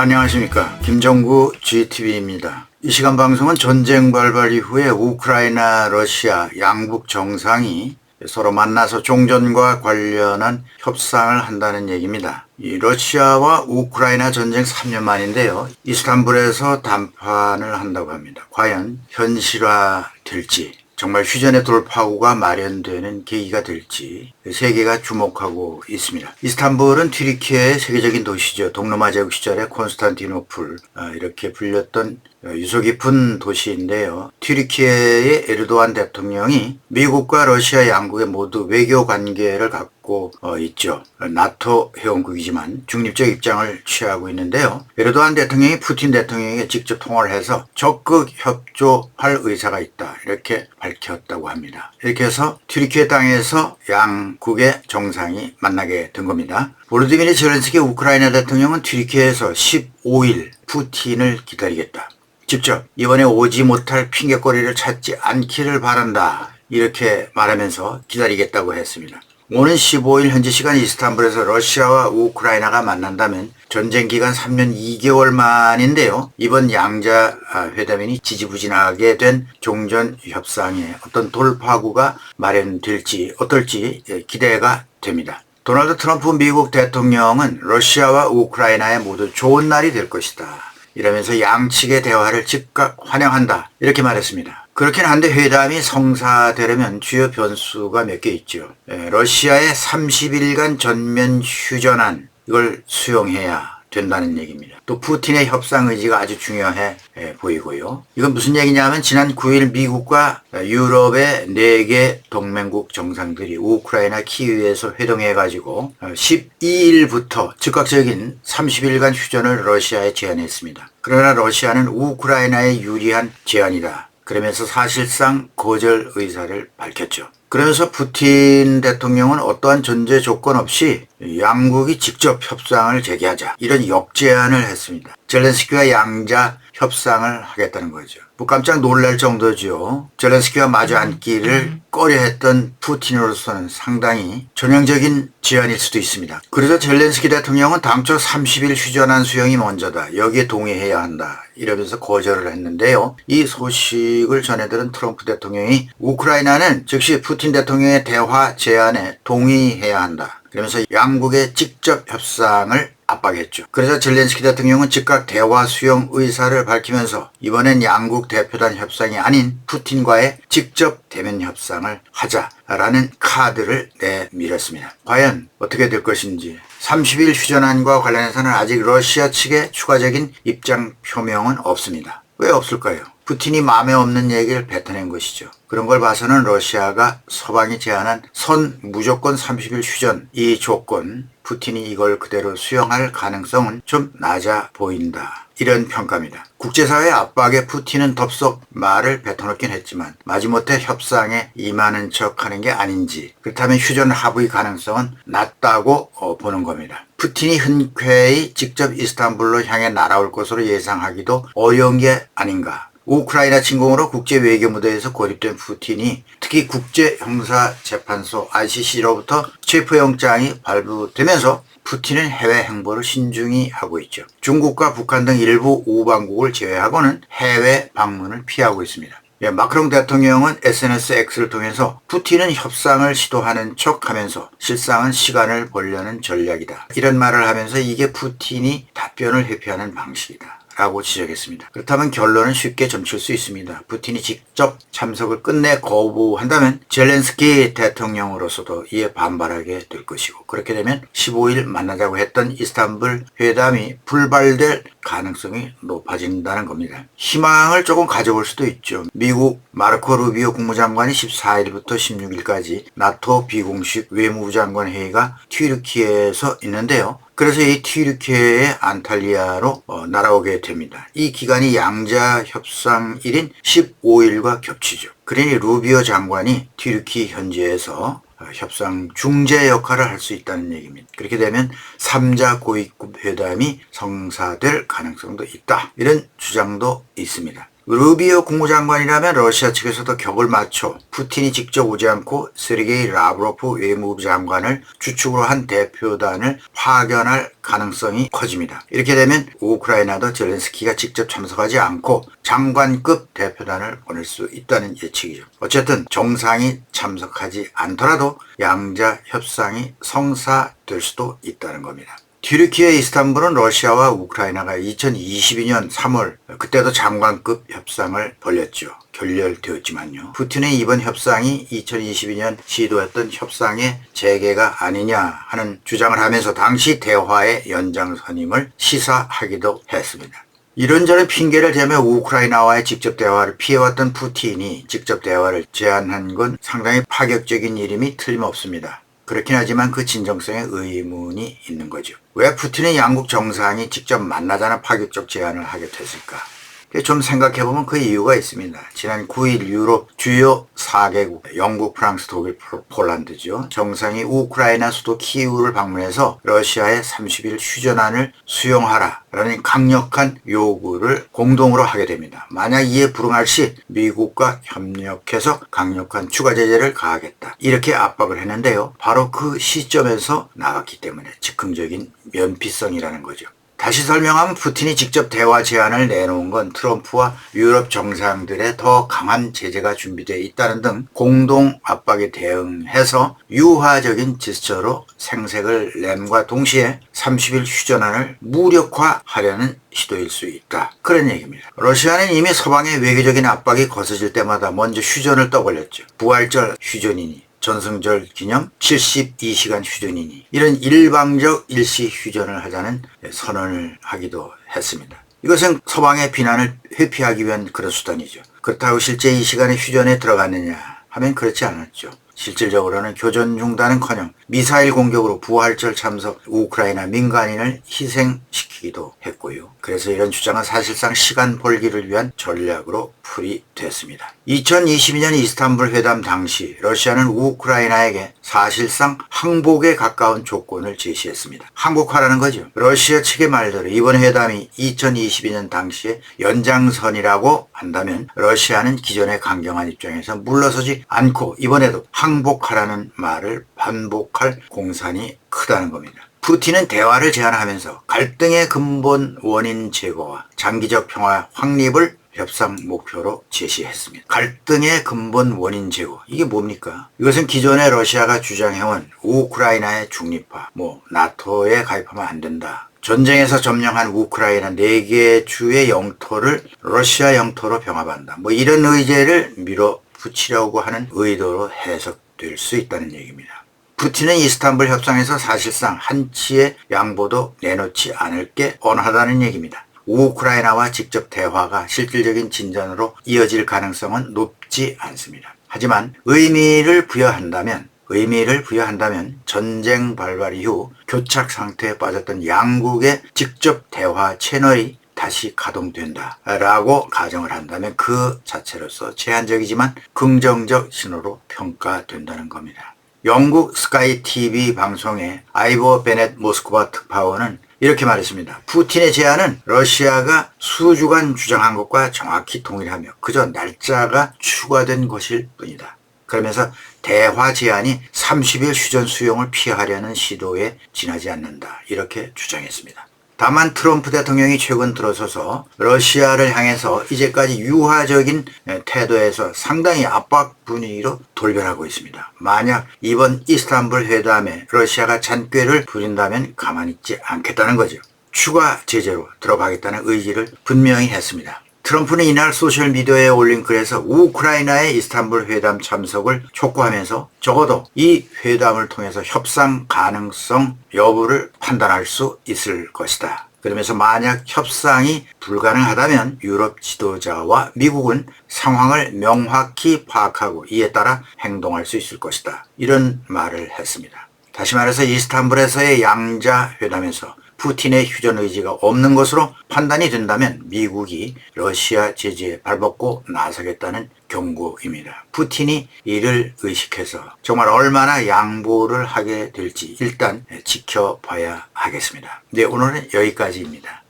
안녕하십니까. 김정구 GTV입니다. 이 시간 방송은 전쟁 발발 이후에 우크라이나, 러시아 양국 정상이 서로 만나서 종전과 관련한 협상을 한다는 얘기입니다. 이 러시아와 우크라이나 전쟁 3년 만인데요. 이스탄불에서 담판을 한다고 합니다. 과연 현실화될지, 정말 휴전의 돌파구가 마련되는 계기가 될지 세계가 주목하고 있습니다. 이스탄불은 튀르키예의 세계적인 도시죠. 동로마 제국 시절에 콘스탄티노플 이렇게 불렸던 유서 깊은 도시인데요. 튀르키예의 에르도안 대통령이 미국과 러시아 양국의 모두 외교 관계를 갖고 있죠. 나토 회원국이지만 중립적 입장을 취하고 있는데요. 에르도안 대통령이 푸틴 대통령에게 직접 통화를 해서 적극 협조할 의사가 있다, 이렇게 밝혔다고 합니다. 이렇게 해서 튀르키예 땅에서 양국의 정상이 만나게 된 겁니다. 볼로디미르 젤렌스키 우크라이나 대통령은 튀르키예에서 15일 푸틴을 기다리겠다, 직접 이번에 오지 못할 핑계거리를 찾지 않기를 바란다, 이렇게 말하면서 기다리겠다고 했습니다. 오는 15일 현지 시간 이스탄불에서 러시아와 우크라이나가 만난다면 전쟁 기간 3년 2개월 만인데요. 이번 양자 회담이 지지부진하게 된 종전 협상에 어떤 돌파구가 마련될지 어떨지 기대가 됩니다. 도널드 트럼프 미국 대통령은 러시아와 우크라이나에 모두 좋은 날이 될 것이다, 이러면서 양측의 대화를 즉각 환영한다, 이렇게 말했습니다. 그렇긴 한데 회담이 성사되려면 주요 변수가 몇 개 있죠. 러시아의 30일간 전면 휴전안, 이걸 수용해야 된다는 얘기입니다. 또 푸틴의 협상 의지가 아주 중요해 보이고요. 이건 무슨 얘기냐면 지난 9일 미국과 유럽의 4개 동맹국 정상들이 우크라이나 키이우에서 회동해가지고 12일부터 즉각적인 30일간 휴전을 러시아에 제안했습니다. 그러나 러시아는 우크라이나에 유리한 제안이다, 그러면서 사실상 거절 의사를 밝혔죠. 그러면서 푸틴 대통령은 어떠한 전제 조건 없이 양국이 직접 협상을 재개하자, 이런 역제안을 했습니다. 젤렌스키와 양자 협상을 하겠다는 거죠. 뭐 깜짝 놀랄 정도죠. 젤렌스키와 마주 앉기를 꺼려했던 푸틴으로서는 상당히 전형적인 제안일 수도 있습니다. 그래서 젤렌스키 대통령은 당초 30일 휴전안 수용이 먼저다, 여기에 동의해야 한다, 이러면서 거절을 했는데요. 이 소식을 전해들은 트럼프 대통령이 우크라이나는 즉시 푸틴 대통령의 대화 제안에 동의해야 한다, 그러면서 양국의 직접 협상을 압박했죠. 그래서 젤렌스키 대통령은 즉각 대화 수용 의사를 밝히면서 이번엔 양국 대표단 협상이 아닌 푸틴과의 직접 대면 협상을 하자라는 카드를 내밀었습니다. 과연 어떻게 될 것인지, 30일 휴전안과 관련해서는 아직 러시아 측의 추가적인 입장 표명은 없습니다. 왜 없을까요? 푸틴이 마음에 없는 얘기를 뱉어낸 것이죠. 그런 걸 봐서는 러시아가 서방이 제안한 선 무조건 30일 휴전, 이 조건, 푸틴이 이걸 그대로 수용할 가능성은 좀 낮아 보인다, 이런 평가입니다. 국제사회 압박에 푸틴은 덥석 말을 뱉어놓긴 했지만 마지못해 협상에 임하는 척하는 게 아닌지, 그렇다면 휴전 합의 가능성은 낮다고 보는 겁니다. 푸틴이 흔쾌히 직접 이스탄불로 향해 날아올 것으로 예상하기도 어려운 게 아닌가. 우크라이나 침공으로 국제 외교 무대에서 고립된 푸틴이 특히 국제형사재판소 ICC로부터 체포영장이 발부되면서 푸틴은 해외 행보를 신중히 하고 있죠. 중국과 북한 등 일부 우방국을 제외하고는 해외 방문을 피하고 있습니다. 마크롱 대통령은 SNS X를 통해서 푸틴은 협상을 시도하는 척하면서 실상은 시간을 벌려는 전략이다, 이런 말을 하면서 이게 푸틴이 답변을 회피하는 방식이다 라고 지적했습니다. 그렇다면 결론은 쉽게 점칠 수 있습니다. 푸틴이 직접 참석을 끝내 거부한다면 젤렌스키 대통령으로서도 이에 반발하게 될 것이고, 그렇게 되면 15일 만나자고 했던 이스탄불 회담이 불발될 가능성이 높아진다는 겁니다. 희망을 조금 가져볼 수도 있죠. 미국 마르코 루비오 국무장관이 14일부터 16일까지 나토 비공식 외무부 장관 회의가 튀르키예에서 있는데요. 그래서 이 튀르키예의 안탈리아로 날아오게 됩니다. 이 기간이 양자 협상일인 15일과 겹치죠. 그러니 루비오 장관이 튀르키 현지에서 협상 중재 역할을 할 수 있다는 얘기입니다. 그렇게 되면 3자 고위급 회담이 성사될 가능성도 있다, 이런 주장도 있습니다. 루비오 국무장관이라면 러시아 측에서도 격을 맞춰 푸틴이 직접 오지 않고 세르게이 라브로프 외무부 장관을 주축으로 한 대표단을 파견할 가능성이 커집니다. 이렇게 되면 우크라이나도 젤렌스키가 직접 참석하지 않고 장관급 대표단을 보낼 수 있다는 예측이죠. 어쨌든 정상이 참석하지 않더라도 양자 협상이 성사될 수도 있다는 겁니다. 튀르키예 이스탄불은 러시아와 우크라이나가 2022년 3월 그때도 장관급 협상을 벌였죠. 결렬되었지만요. 푸틴의 이번 협상이 2022년 시도했던 협상의 재개가 아니냐 하는 주장을 하면서 당시 대화의 연장선임을 시사하기도 했습니다. 이런저런 핑계를 대며 우크라이나와의 직접 대화를 피해왔던 푸틴이 직접 대화를 제안한 건 상당히 파격적인 일임이 틀림없습니다. 그렇긴 하지만 그 진정성에 의문이 있는 거죠. 왜 푸틴의 양국 정상이 직접 만나자는 파격적 제안을 하게 됐을까? 좀 생각해보면 그 이유가 있습니다. 지난 9일 유럽 주요 4개국, 영국, 프랑스, 독일, 폴란드죠. 정상이 우크라이나 수도 키이우를 방문해서 러시아의 30일 휴전안을 수용하라라는 강력한 요구를 공동으로 하게 됩니다. 만약 이에 불응할 시 미국과 협력해서 강력한 추가 제재를 가하겠다. 이렇게 압박을 했는데요. 바로 그 시점에서 나왔기 때문에 즉흥적인 면피성이라는 거죠. 다시 설명하면 푸틴이 직접 대화 제안을 내놓은 건 트럼프와 유럽 정상들의 더 강한 제재가 준비되어 있다는 등 공동 압박에 대응해서 유화적인 제스처로 생색을 냄과 동시에 30일 휴전안을 무력화하려는 시도일 수 있다. 그런 얘기입니다. 러시아는 이미 서방의 외교적인 압박이 거세질 때마다 먼저 휴전을 떠벌렸죠. 부활절 휴전이니 전승절 기념 72시간 휴전이니 이런 일방적 일시 휴전을 하자는 선언을 하기도 했습니다. 이것은 서방의 비난을 회피하기 위한 그런 수단이죠. 그렇다고 실제 이 시간에 휴전에 들어갔느냐 하면 그렇지 않았죠. 실질적으로는 교전 중단은커녕 미사일 공격으로 부활절 참석 우크라이나 민간인을 희생시키기도 했고요. 그래서 이런 주장은 사실상 시간 벌기를 위한 전략으로 풀이됐습니다. 2022년 이스탄불 회담 당시 러시아는 우크라이나에게 사실상 항복에 가까운 조건을 제시했습니다. 항복하라는 거죠. 러시아 측의 말대로 이번 회담이 2022년 당시에 연장선이라고 한다면 러시아는 기존의 강경한 입장에서 물러서지 않고 이번에도 항복하라는 말을 반복할 공산이 크다는 겁니다. 푸틴은 대화를 제안하면서 갈등의 근본 원인 제거와 장기적 평화 확립을 협상 목표로 제시했습니다. 갈등의 근본 원인 제거. 이게 뭡니까? 이것은 기존에 러시아가 주장해온 우크라이나의 중립화, 나토에 가입하면 안 된다. 전쟁에서 점령한 우크라이나 4개 주의 영토를 러시아 영토로 병합한다. 이런 의제를 밀어붙이려고 하는 의도로 해석될 수 있다는 얘기입니다. 푸틴은 이스탄불 협상에서 사실상 한치의 양보도 내놓지 않을 게 뻔하다는 얘기입니다. 우크라이나와 직접 대화가 실질적인 진전으로 이어질 가능성은 높지 않습니다. 하지만 의미를 부여한다면 전쟁 발발 이후 교착 상태에 빠졌던 양국의 직접 대화 채널이 다시 가동된다라고 가정을 한다면 그 자체로서 제한적이지만 긍정적 신호로 평가된다는 겁니다. 영국 스카이 TV 방송의 아이버 베넷 모스크바 특파원은 이렇게 말했습니다. 푸틴의 제안은 러시아가 수주간 주장한 것과 정확히 동일하며 그저 날짜가 추가된 것일 뿐이다. 그러면서 대화 제안이 30일 휴전 수용을 피하려는 시도에 지나지 않는다. 이렇게 주장했습니다. 다만 트럼프 대통령이 최근 들어서서 러시아를 향해서 이제까지 유화적인 태도에서 상당히 압박 분위기로 돌변하고 있습니다. 만약 이번 이스탄불 회담에 러시아가 잔꾀를 부린다면 가만히 있지 않겠다는 거죠. 추가 제재로 들어가겠다는 의지를 분명히 했습니다. 트럼프는 이날 소셜미디어에 올린 글에서 우크라이나의 이스탄불 회담 참석을 촉구하면서 적어도 이 회담을 통해서 협상 가능성 여부를 판단할 수 있을 것이다. 그러면서 만약 협상이 불가능하다면 유럽 지도자와 미국은 상황을 명확히 파악하고 이에 따라 행동할 수 있을 것이다. 이런 말을 했습니다. 다시 말해서 이스탄불에서의 양자 회담에서 푸틴의 휴전 의지가 없는 것으로 판단이 된다면 미국이 러시아 제재에 발벗고 나서겠다는 경고입니다. 푸틴이 이를 의식해서 정말 얼마나 양보를 하게 될지 일단 지켜봐야 하겠습니다. 네, 오늘은 여기까지입니다.